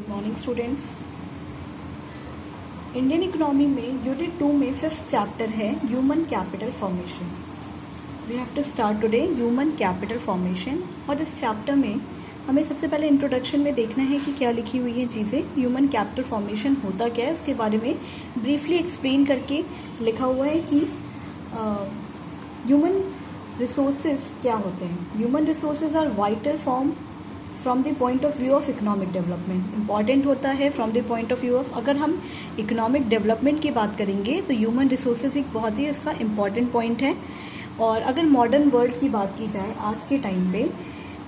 Good morning students. Indian economy में unit 2 में fifth chapter है human capital formation. We have to start today human capital formation. और इस chapter में हमें सबसे पहले इंट्रोडक्शन में देखना है कि क्या लिखी हुई हैं चीज़ें, ह्यूमन कैपिटल फॉर्मेशन होता क्या है, उसके बारे में ब्रीफली एक्सप्लेन करके लिखा हुआ है कि ह्यूमन रिसोर्सेज क्या होते हैं। Human resources are vital from the point of view of economic development. Important होता है from the point of view of, अगर हम इकोनॉमिक डेवलपमेंट की बात करेंगे तो ह्यूमन रिसोर्सेज एक बहुत ही इसका इम्पॉर्टेंट पॉइंट है। और अगर मॉडर्न वर्ल्ड की बात की जाए आज के टाइम पे,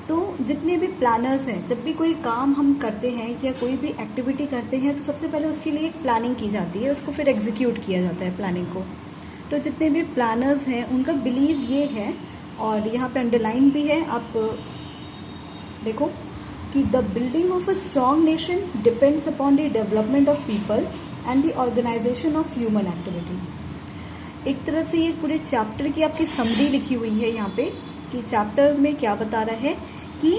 तो जितने भी प्लानर्स हैं, जब भी कोई काम हम करते हैं या कोई भी एक्टिविटी करते हैं तो सबसे पहले उसके लिए एक प्लानिंग की जाती है, उसको फिर एग्जीक्यूट किया जाता है प्लानिंग को। तो जितने भी प्लानर्स हैं उनका बिलीव ये है, और यहाँ पे अंडरलाइन भी है, आप देखो कि the building of a strong nation depends upon the development of people and the organisation of human activity. एक तरह से ये पूरे चैप्टर की आपकी समरी लिखी हुई है यहाँ पे कि चैप्टर में क्या बता रहा है कि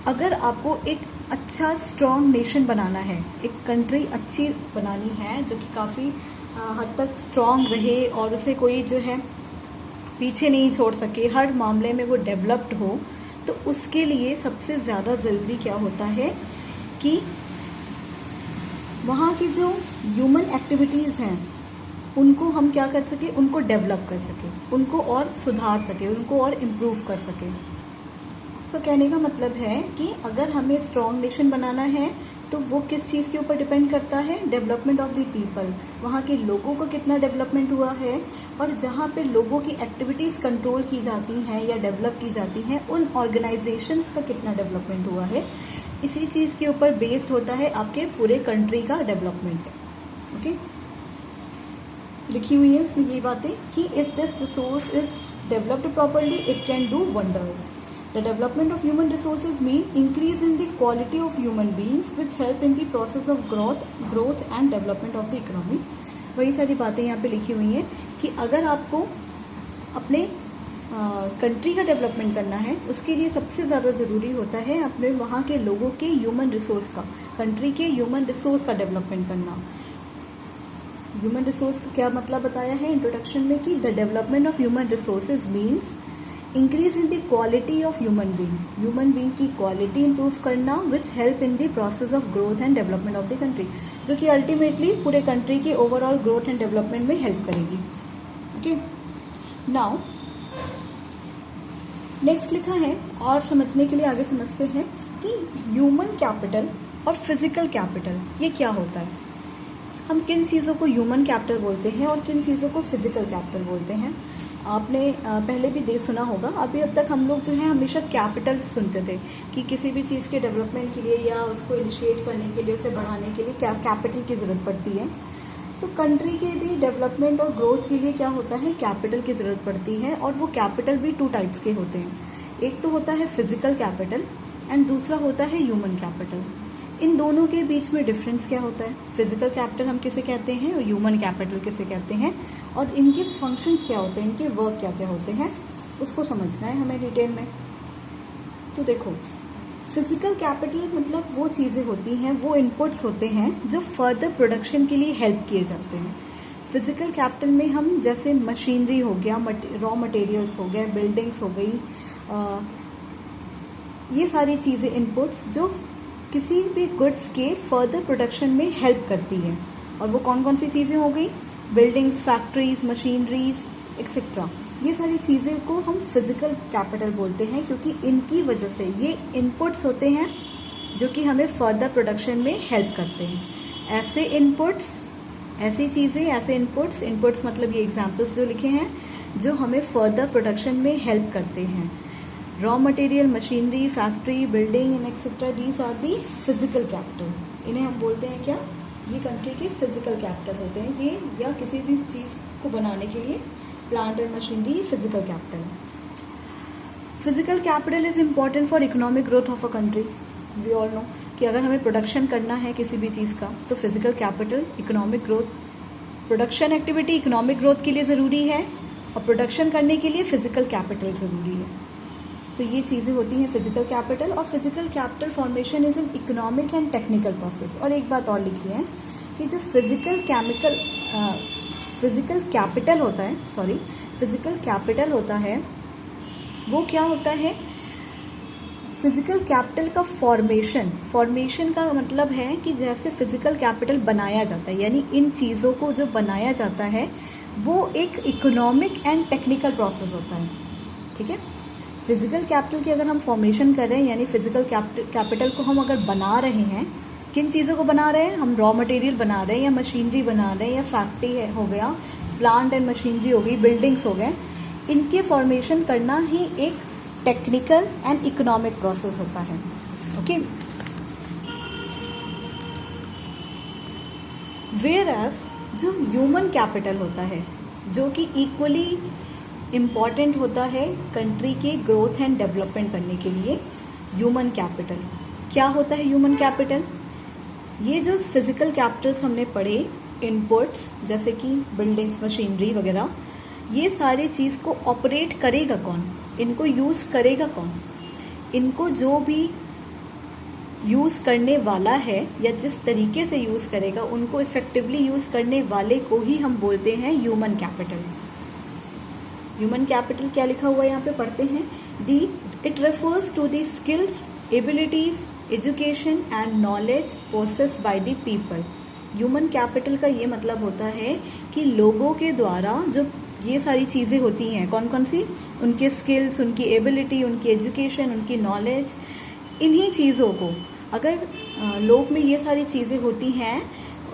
अगर आपको एक अच्छा स्ट्रॉन्ग नेशन बनाना है, एक कंट्री अच्छी बनानी है जो कि काफ़ी हद तक स्ट्रॉन्ग रहे और उसे कोई जो है पीछे नहीं छोड़ सके, हर मामले में वो डेवलप्ड हो, तो उसके लिए सबसे ज़्यादा ज़रूरी क्या होता है कि वहाँ की जो ह्यूमन एक्टिविटीज़ हैं उनको हम क्या कर सके, उनको डेवलप कर सके, उनको और सुधार सके, उनको और इम्प्रूव कर सके। सो कहने का मतलब है कि अगर हमें स्ट्रॉन्ग नेशन बनाना है तो वो किस चीज़ के ऊपर डिपेंड करता है, डेवलपमेंट ऑफ द पीपल, वहाँ के लोगों को कितना डेवलपमेंट हुआ है, और जहाँ पे लोगों की एक्टिविटीज़ कंट्रोल की जाती हैं या डेवलप की जाती हैं उन ऑर्गेनाइजेशंस का कितना डेवलपमेंट हुआ है। इसी चीज़ के ऊपर बेस्ड होता है आपके पूरे कंट्री का डेवलपमेंट। ओके, लिखी हुई है उसमें ये बातें कि if this resource is developed properly it can do wonders. The development of human resources mean increase in the quality of human beings which help in the process of growth and development of the economy। वही सारी बातें यहाँ पे लिखी हुई हैं कि अगर आपको अपने कंट्री का डेवलपमेंट करना है उसके लिए सबसे ज़्यादा ज़रूरी होता है अपने वहाँ के लोगों के ह्यूमन रिसोर्स का, कंट्री के ह्यूमन रिसोर्स का डेवलपमेंट करना। ह्यूमन रिसोर्स का क्या मतलब बताया है इंट्रोडक्शन में कि the development of human resources means increase in the quality of human being की क्वालिटी इंप्रूव करना which help in the process of growth and development of the country, जो कि अल्टीमेटली पूरे कंट्री के ओवरऑल ग्रोथ एंड डेवलपमेंट में help करेगी। Okay, now next लिखा है, और समझने के लिए आगे समझते हैं कि ह्यूमन कैपिटल और फिजिकल कैपिटल ये क्या होता है, हम किन चीज़ों को ह्यूमन कैपिटल बोलते हैं और किन चीज़ों को फिजिकल कैपिटल बोलते हैं। आपने पहले भी समझा होगा, अभी अब तक हम लोग जो है हमेशा कैपिटल सुनते थे कि किसी भी चीज़ के डेवलपमेंट के लिए या उसको इनिशिएट करने के लिए, उसे बढ़ाने के लिए कैपिटल की ज़रूरत पड़ती है। तो कंट्री के भी डेवलपमेंट और ग्रोथ के लिए क्या होता है, कैपिटल की ज़रूरत पड़ती है। और वो कैपिटल भी 2 टाइप्स के होते हैं, एक तो होता है फिजिकल कैपिटल एंड दूसरा होता है ह्यूमन कैपिटल। इन दोनों के बीच में डिफरेंस क्या होता है, फिजिकल कैपिटल हम किसे कहते हैं और ह्यूमन कैपिटल किसे कहते हैं, और इनके फंक्शंस क्या होते हैं, इनके वर्क क्या क्या होते हैं, उसको समझना है हमें डिटेल में। तो देखो, फिजिकल कैपिटल मतलब वो चीज़ें होती हैं, वो इनपुट्स होते हैं जो फर्दर प्रोडक्शन के लिए हेल्प किए जाते हैं। फिजिकल कैपिटल में हम जैसे मशीनरी हो गया, रॉ मटेरियल्स हो गया, बिल्डिंग्स हो गई, ये सारी चीज़ें इनपुट्स जो किसी भी गुड्स के फर्दर प्रोडक्शन में हेल्प करती है। और वो कौन कौन सी चीज़ें हो गई, बिल्डिंग्स, फैक्ट्रीज, मशीनरीज एक्सेट्रा, ये सारी चीज़ें को हम फिजिकल कैपिटल बोलते हैं, क्योंकि इनकी वजह से ये इनपुट्स होते हैं जो कि हमें फर्दर प्रोडक्शन में हेल्प करते हैं। ऐसे इनपुट्स, ऐसी चीज़ें, ऐसे इनपुट्स मतलब ये एग्जाम्पल्स जो लिखे हैं जो हमें फर्दर प्रोडक्शन में हेल्प करते हैं। Raw material, machinery, factory, building and etcetera, these are the physical capital. इन्हें हम बोलते हैं क्या, ये कंट्री के फिजिकल कैपिटल होते हैं ये, या किसी भी चीज़ को बनाने के लिए plant and machinery physical capital. Physical capital is important for economic growth of a country. We all know कि अगर हमें प्रोडक्शन करना है किसी भी चीज़ का तो physical capital economic growth, production activity economic growth के लिए ज़रूरी है और प्रोडक्शन करने के लिए फिजिकल कैपिटल ज़रूरी है। तो ये चीज़ें होती हैं फिजिकल कैपिटल। और physical capital formation is an economic and technical process. और एक बात और लिखी है कि जो फिजिकल कैपिटल होता है वो क्या होता है, फिजिकल कैपिटल का फॉर्मेशन का मतलब है कि जैसे फिजिकल कैपिटल बनाया जाता है, यानी इन चीज़ों को जो बनाया जाता है वो एक इकोनॉमिक एंड टेक्निकल प्रोसेस होता है। ठीक है, फिजिकल कैपिटल की अगर हम फॉर्मेशन कर रहे हैं, यानी फिजिकल कैपिटल को हम अगर बना रहे हैं, किन चीज़ों को बना रहे हैं, हम रॉ मटेरियल बना रहे हैं या मशीनरी बना रहे हैं या फैक्ट्री हो गया, प्लांट एंड मशीनरी हो गई, बिल्डिंग्स हो गए, इनके फॉर्मेशन करना ही एक टेक्निकल एंड इकोनॉमिक प्रोसेस होता है। ओके, वेयरएज जो ह्यूमन कैपिटल होता है, जो कि इक्वली इम्पॉर्टेंट होता है कंट्री के ग्रोथ एंड डेवलपमेंट करने के लिए, ह्यूमन कैपिटल क्या होता है? ह्यूमन कैपिटल, ये जो फिजिकल कैपिटल्स हमने पढ़े, इनपुट्स जैसे कि बिल्डिंग्स, मशीनरी वगैरह, ये सारी चीज़ को ऑपरेट करेगा कौन, इनको यूज़ करेगा कौन, इनको जो भी यूज़ करने वाला है या जिस तरीके से यूज़ करेगा, उनको इफेक्टिवली यूज़ करने वाले को ही हम बोलते हैं ह्यूमन कैपिटल। ह्यूमन कैपिटल क्या लिखा हुआ है यहाँ पे पढ़ते हैं, it refers to the skills, abilities, education and knowledge possessed by the people. Human capital का ये मतलब होता है कि लोगों के द्वारा जो ये सारी चीज़ें होती हैं, कौन कौन सी, उनके स्किल्स, उनकी एबिलिटी, उनकी एजुकेशन, उनकी नॉलेज, इन्हीं चीज़ों को अगर लोग में ये सारी चीज़ें होती हैं,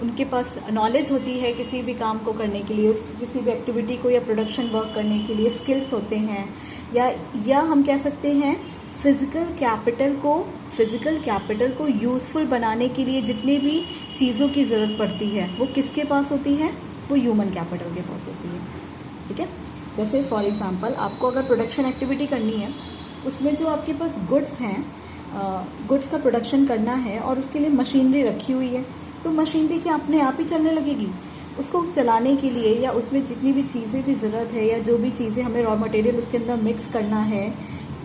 उनके पास नॉलेज होती है किसी भी काम को करने के लिए, किसी भी एक्टिविटी को या प्रोडक्शन वर्क करने के लिए स्किल्स होते हैं, या हम कह सकते हैं फिजिकल कैपिटल को यूजफुल बनाने के लिए जितनी भी चीज़ों की ज़रूरत पड़ती है वो किसके पास होती है, वो ह्यूमन कैपिटल के पास होती है। ठीक है, जैसे फॉर एग्जांपल आपको अगर प्रोडक्शन एक्टिविटी करनी है, उसमें जो आपके पास गुड्स हैं, गुड्स का प्रोडक्शन करना है और उसके लिए मशीनरी रखी हुई है, तो मशीनरी क्या अपने आप ही चलने लगेगी? उसको चलाने के लिए या उसमें जितनी भी चीज़ें की ज़रूरत है या जो भी चीज़ें हमें रॉ मटेरियल उसके अंदर मिक्स करना है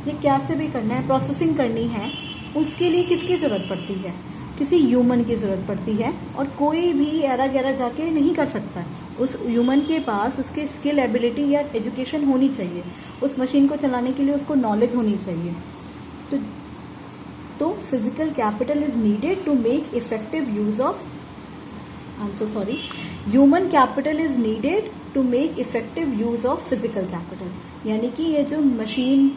या कैसे भी करना है, प्रोसेसिंग करनी है, उसके लिए किसकी ज़रूरत पड़ती है? किसी ह्यूमन की ज़रूरत पड़ती है। और कोई भी एरा गैरा जाके नहीं कर सकता है, उस ह्यूमन के पास उसके स्किल, एबिलिटी या एजुकेशन होनी चाहिए, उस मशीन को चलाने के लिए उसको नॉलेज होनी चाहिए। तो physical capital is needed to make effective use of, human capital is needed to make effective use of physical capital. यानी कि ये जो मशीन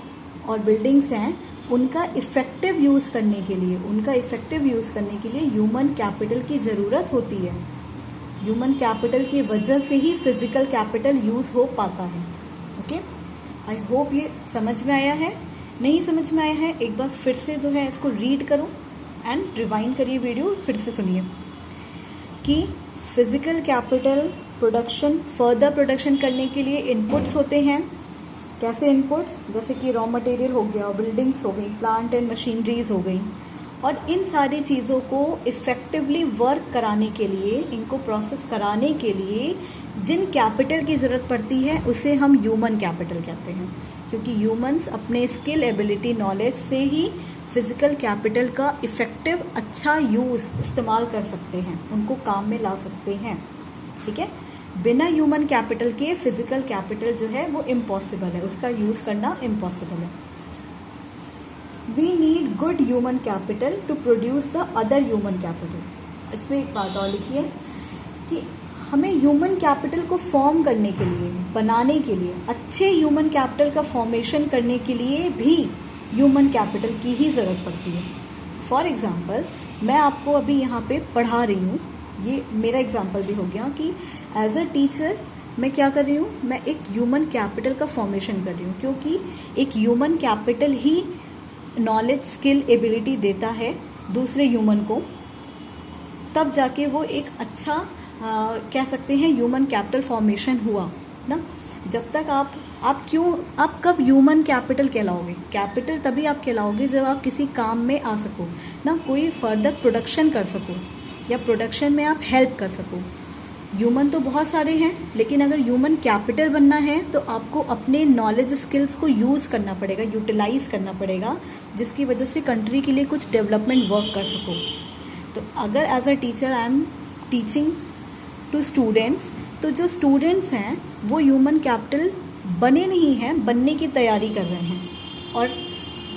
और बिल्डिंग्स हैं उनका इफेक्टिव यूज करने के लिए ह्यूमन कैपिटल की ज़रूरत होती है। ह्यूमन कैपिटल की वजह से ही फिजिकल कैपिटल यूज हो पाता है। ओके, आई होप ये समझ में आया है। नहीं समझ में आया है, एक बार फिर से जो है इसको रीड करो एंड रिवाइंड करिए वीडियो, फिर से सुनिए कि physical capital production, further production करने के लिए इनपुट्स होते हैं। कैसे इनपुट्स? जैसे कि रॉ मटेरियल हो गया, बिल्डिंग्स हो गई, प्लांट एंड मशीनरीज हो गई, और इन सारी चीज़ों को इफेक्टिवली वर्क कराने के लिए, इनको प्रोसेस कराने के लिए जिन कैपिटल की ज़रूरत पड़ती है उसे हम ह्यूमन कैपिटल कहते हैं, क्योंकि ह्यूमंस अपने स्किल, एबिलिटी, नॉलेज से ही फिजिकल कैपिटल का इफेक्टिव अच्छा यूज़ इस्तेमाल कर सकते हैं, उनको काम में ला सकते हैं। ठीक है, बिना ह्यूमन कैपिटल के फिजिकल कैपिटल जो है वो इम्पॉसिबल है, उसका यूज़ करना इम्पॉसिबल है। We need good human capital to produce the other human capital. इसमें एक बात और लिखी है कि हमें ह्यूमन कैपिटल को फॉर्म करने के लिए, बनाने के लिए, अच्छे ह्यूमन कैपिटल का फॉर्मेशन करने के लिए भी ह्यूमन कैपिटल की ही ज़रूरत पड़ती है। फॉर एग्जाम्पल, मैं आपको अभी यहाँ पे पढ़ा रही हूँ, ये मेरा एग्जाम्पल भी हो गया कि एज अ टीचर मैं क्या कर रही हूँ, मैं एक ह्यूमन कैपिटल का फॉर्मेशन कर रही हूँ, क्योंकि एक ह्यूमन कैपिटल ही नॉलेज, स्किल, एबिलिटी देता है दूसरे ह्यूमन को, तब जाके वो एक अच्छा कह सकते हैं ह्यूमन कैपिटल फॉर्मेशन हुआ ना। जब तक आप कब ह्यूमन कैपिटल कहलाओगे? कैपिटल तभी आप कहलाओगे जब आप किसी काम में आ सको ना, कोई फर्दर प्रोडक्शन कर सको या प्रोडक्शन में आप हेल्प कर सको। ह्यूमन तो बहुत सारे हैं, लेकिन अगर ह्यूमन कैपिटल बनना है तो आपको अपने नॉलेज स्किल्स को यूज़ करना पड़ेगा, यूटिलाइज करना पड़ेगा, जिसकी वजह से कंट्री के लिए कुछ डेवलपमेंट वर्क कर सको। तो अगर as a teacher I am teaching to students, तो जो स्टूडेंट्स हैं वो ह्यूमन कैपिटल बने नहीं हैं, बनने की तैयारी कर रहे हैं, और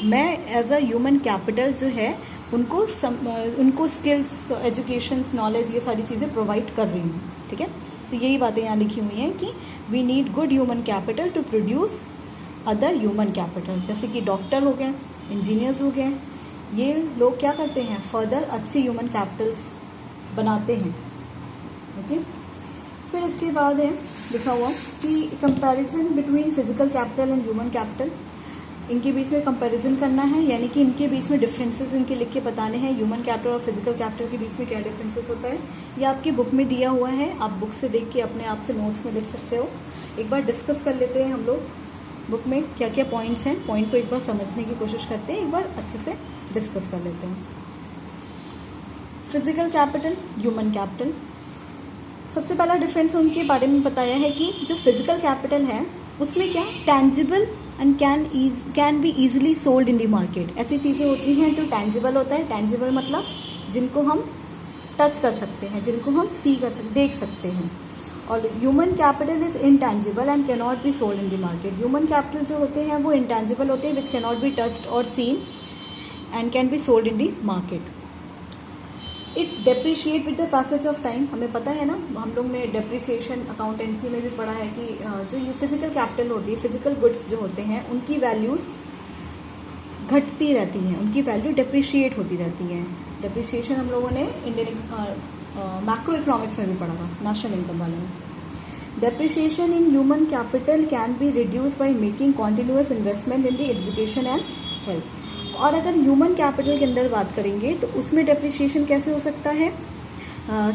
मैं एज अ ह्यूमन कैपिटल जो है उनको स्किल्स, एजुकेशंस, नॉलेज, ये सारी चीज़ें प्रोवाइड कर रही हूँ। ठीक है, तो यही बातें यहाँ लिखी हुई हैं कि we need good human capital to produce other human capital, जैसे कि डॉक्टर हो गए, इंजीनियर्स हो गए, ये लोग क्या करते हैं, फर्दर अच्छे ह्यूमन कैपिटल्स बनाते हैं। ओके, फिर इसके बाद है लिखा हुआ कि comparison between physical capital and human capital, इनके बीच में कंपैरिजन करना है, यानी कि इनके बीच में डिफरेंसेस इनके लिख के बताने हैं। ह्यूमन कैपिटल और फिजिकल कैपिटल के बीच में क्या डिफरेंसेस होता है, ये आपकी बुक में दिया हुआ है, आप बुक से देख के अपने आप से नोट्स में लिख सकते हो। एक बार डिस्कस कर लेते हैं हम लोग बुक में क्या क्या पॉइंट्स हैं, पॉइंट को एक बार समझने की कोशिश करते हैं, एक बार अच्छे से डिस्कस कर लेते हैं। फिजिकल कैपिटल, ह्यूमन कैपिटल, सबसे पहला डिफरेंस उनके बारे में बताया है कि जो फिजिकल कैपिटल है उसमें क्या tangible and can be easily sold in the market, ऐसी चीज़ें होती हैं जो टैंजिबल होता है। टैंजिबल मतलब जिनको हम टच कर सकते हैं, जिनको हम देख सकते हैं। और human capital is intangible and can not be sold in the market. Human capital जो होते हैं वो इनटैंजिबल होते हैं, which can not be touched और seen and can be sold in the market. It depreciate with the passage of time, हमें पता है ना, हम लोग ने डेप्रिसिएशन अकाउंटेंसी में भी पढ़ा है कि जो ये फिजिकल कैपिटल होती है, फिजिकल गुड्स जो होते हैं उनकी वैल्यूज घटती रहती हैं, उनकी वैल्यू डेप्रिशिएट होती रहती है। डेप्रिसिएशन हम लोगों ने इंडियन मैक्रो इकोनॉमिक्स में भी पढ़ा था, नेशनल इनकम वाले में। Depreciation in human capital can be reduce by making continuous investment in the education and health. और अगर ह्यूमन कैपिटल के अंदर बात करेंगे तो उसमें डेप्रिसिएशन कैसे हो सकता है,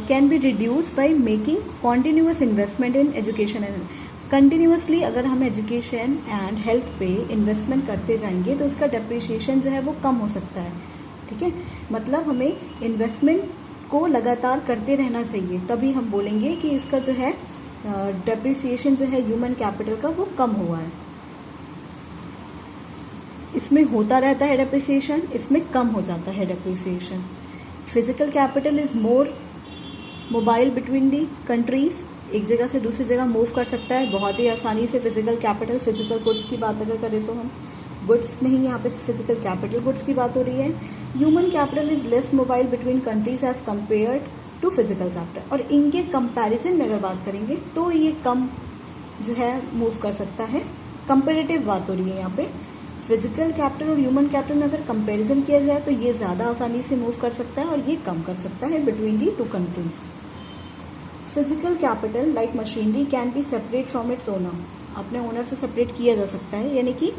can be reduce by making continuous investment in education and health. Continuously अगर हम एजुकेशन एंड हेल्थ पे इन्वेस्टमेंट करते जाएंगे तो उसका डेप्रिसिएशन जो है वो कम हो सकता है। ठीक है, मतलब हमें इन्वेस्टमेंट को लगातार करते रहना चाहिए, तभी हम बोलेंगे कि इसका जो है डेप्रिसिएशन जो है ह्यूमन कैपिटल का वो कम हुआ है। इसमें होता रहता है डेप्रिसिएशन, इसमें कम हो जाता है depreciation. Physical capital is more mobile between the countries, एक जगह से दूसरी जगह मूव कर सकता है बहुत ही आसानी से। फिजिकल कैपिटल, फिजिकल गुड्स की बात अगर करें तो हम गुड्स नहीं, यहाँ पे फिजिकल कैपिटल गुड्स की बात हो रही है। Human capital is less mobile between countries as compared to physical capital, और इनके कंपैरिजन में अगर बात करेंगे तो ये कम जो है मूव कर सकता है। कंपेरेटिव बात हो रही है यहाँ पे। फिजिकल कैपिटल और ह्यूमन कैपिटल में अगर कंपैरिजन किया जाए तो ये ज़्यादा आसानी से मूव कर सकता है और ये कम कर सकता है between the two countries. Physical capital like machinery can be separate from its owner, अपने ओनर से सेपरेट किया जा सकता है, यानी कि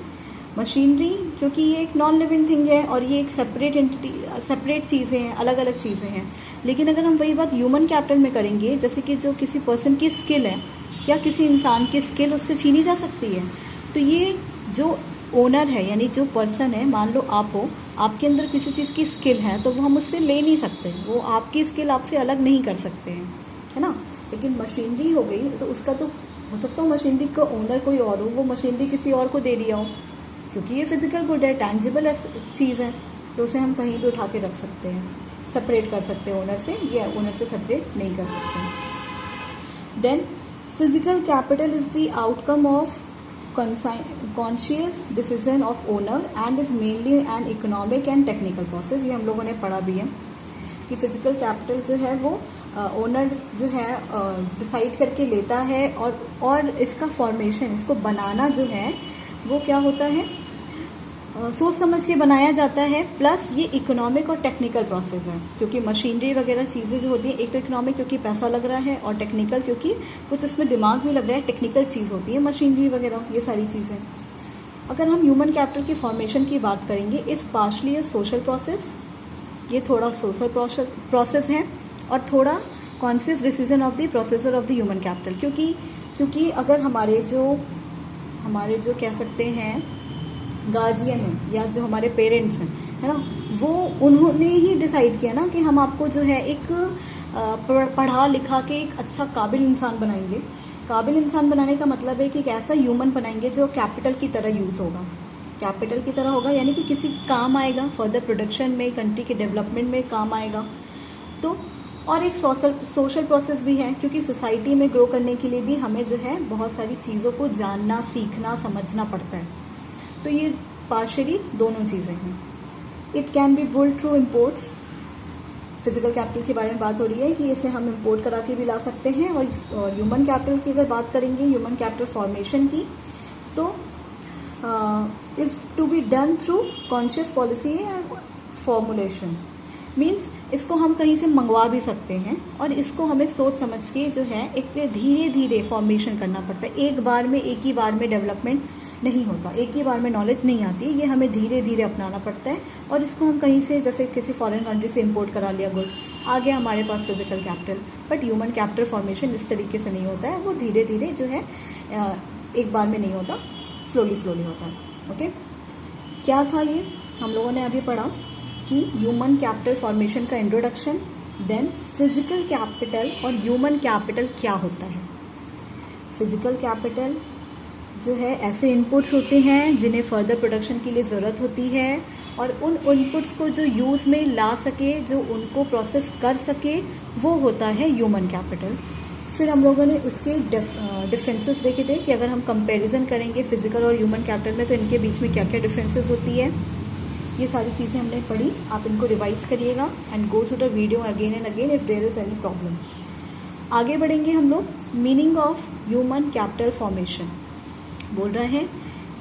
मशीनरी क्योंकि ये एक नॉन लिविंग थिंग है और ये एक सेपरेट एंटिटी, सेपरेट चीज़ें हैं, अलग अलग चीज़ें हैं। लेकिन अगर हम वही बात ह्यूमन कैपिटल में करेंगे, जैसे कि जो किसी पर्सन की स्किल है, क्या किसी इंसान की स्किल उससे छीनी जा सकती है? तो ये जो ओनर है यानी जो पर्सन है, मान लो आप हो, आपके अंदर किसी चीज़ की स्किल है तो वो हम उससे ले नहीं सकते, वो आपकी स्किल आपसे अलग नहीं कर सकते हैं, है ना। लेकिन मशीनरी हो गई तो उसका तो हो सकता हो मशीनरी का ओनर कोई और हो, वो मशीनरी किसी और को दे दिया हो, क्योंकि ये फिजिकल गुड है, टैंजिबल चीज़ है, तो उसे हम कहीं भी उठा के रख सकते हैं, सेपरेट कर सकते हैं ओनर से, या ओनर से सेपरेट नहीं कर सकते। Then physical capital is the outcome of conscious decision of owner and is mainly an economic and technical process. ये हम लोगों ने पढ़ा भी है कि फिजिकल कैपिटल जो है वो ओनर जो है डिसाइड करके लेता है, और इसका फॉर्मेशन, इसको बनाना जो है वो क्या होता है, सोच समझ के बनाया जाता है। प्लस ये इकोनॉमिक और टेक्निकल प्रोसेस है, क्योंकि मशीनरी वगैरह चीज़ें जो होती है, एक तो इकोनॉमिक क्योंकि पैसा लग रहा है, और टेक्निकल क्योंकि कुछ उसमें दिमाग भी लग रहा है, टेक्निकल चीज़ होती है मशीनरी वगैरह, ये सारी चीज़ें। अगर हम ह्यूमन कैपिटल की फॉर्मेशन की बात करेंगे, इस पार्शली सोशल प्रोसेस, ये थोड़ा सोशल प्रोसेस है और थोड़ा conscious decision of the processor of the human capital, क्योंकि अगर हमारे जो कह सकते हैं गार्जियन है या जो हमारे पेरेंट्स हैं, है ना, वो उन्होंने ही डिसाइड किया ना कि हम आपको जो है एक पढ़ा लिखा के एक अच्छा काबिल इंसान बनाएंगे। काबिल इंसान बनाने का मतलब है कि एक ऐसा ह्यूमन बनाएंगे जो कैपिटल की तरह यूज होगा, कैपिटल की तरह होगा, यानी कि किसी काम आएगा, फर्दर प्रोडक्शन में, कंट्री के डेवलपमेंट में काम आएगा। तो और एक सोशल प्रोसेस भी है, क्योंकि सोसाइटी में ग्रो करने के लिए भी हमें जो है बहुत सारी चीज़ों को जानना, सीखना, समझना पड़ता है। तो ये पार्शियली दोनों चीज़ें हैं। It can be build through imports, physical capital के बारे में बात हो रही है कि इसे हम इम्पोर्ट करा के भी ला सकते हैं। और ह्यूमन कैपिटल की अगर बात करेंगे, ह्यूमन कैपिटल फॉर्मेशन की, तो is to be done through conscious policy and formulation. Means इसको हम कहीं से मंगवा भी सकते हैं और इसको हमें सोच समझ के जो है एक धीरे धीरे फॉर्मेशन करना पड़ता है। एक बार में, एक ही बार में डेवलपमेंट नहीं होता, एक ही बार में नॉलेज नहीं आती, ये हमें धीरे धीरे अपनाना पड़ता है। और इसको हम कहीं से, जैसे किसी फॉरेन कंट्री से इंपोर्ट करा लिया गुड, आ गया हमारे पास physical capital. But human capital formation इस तरीके से नहीं होता है, वो धीरे धीरे जो है एक बार में नहीं होता, स्लोली होता है। ओके, क्या था ये हम लोगों ने अभी पढ़ा कि ह्यूमन कैपिटल फॉर्मेशन का इंट्रोडक्शन, देन फिजिकल कैपिटल और ह्यूमन कैपिटल क्या होता है। फिजिकल कैपिटल जो है ऐसे इनपुट्स होते हैं जिन्हें फर्दर प्रोडक्शन के लिए ज़रूरत होती है, और उन इनपुट्स को जो यूज़ में ला सके, जो उनको प्रोसेस कर सके, वो होता है ह्यूमन कैपिटल। फिर हम लोगों ने उसके डिफरेंसेस देखे थे कि अगर हम कंपैरिजन करेंगे फिजिकल और ह्यूमन कैपिटल में तो इनके बीच में क्या क्या डिफरेंसेस होती है। ये सारी चीज़ें हमने पढ़ी, आप इनको रिवाइज करिएगा and go through the video again and again if there is any problem. आगे बढ़ेंगे हम लोग। Meaning of human capital formation बोल रहे हैं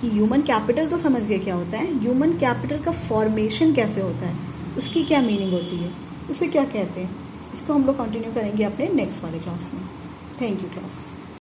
कि ह्यूमन कैपिटल तो समझ गए क्या होता है, ह्यूमन कैपिटल का फॉर्मेशन कैसे होता है, उसकी क्या मीनिंग होती है, उसे क्या कहते हैं, इसको हम लोग कंटिन्यू करेंगे अपने नेक्स्ट वाले क्लास में। Thank you class.